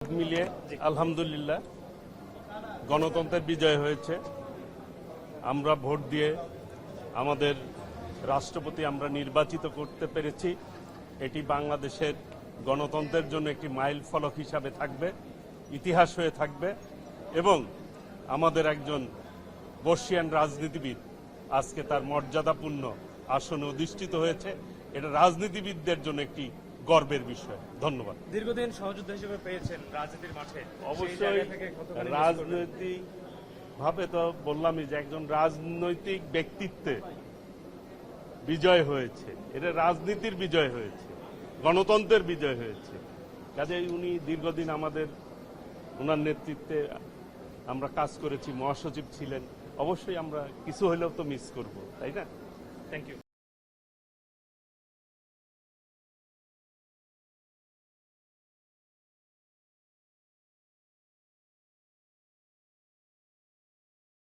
মিলিয়ে আলহামদুলিল্লাহ গণতন্ত্রের বিজয় হয়েছে। আমরা ভোট দিয়ে আমাদের রাষ্ট্রপতি আমরা নির্বাচিত করতে পেরেছি। এটি বাংলাদেশের গণতন্ত্রের জন্য একটি মাইল ফলক হিসাবে থাকবে, ইতিহাস হয়ে থাকবে এবং আমাদের একজন বর্ষিয়ান রাজনীতিবিদ আজকে তার মর্যাদাপূর্ণ আসনে অধিষ্ঠিত হয়েছে। এটা রাজনীতিবিদদের জন্য একটি গর্বের বিষয়। ধন্যবাদ। দীর্ঘদিন সহযোদ্ধা হিসেবে পেয়েছেন রাজনীতির মাঠে, অবশ্যই রাজনৈতিক ভাবে তো বললামই যে একজন রাজনৈতিক ব্যক্তিত্বে বিজয় হয়েছে, এটা রাজনীতির বিজয় হয়েছে, গণতন্ত্রের বিজয় হয়েছে। কাজেই উনি দীর্ঘদিন আমাদের ওনার নেতৃত্বে আমরা কাজ করেছি, মহাসচিব ছিলেন। অবশ্যই আমরা কিছু হলেও তো মিস করব, তাই না? Thank you.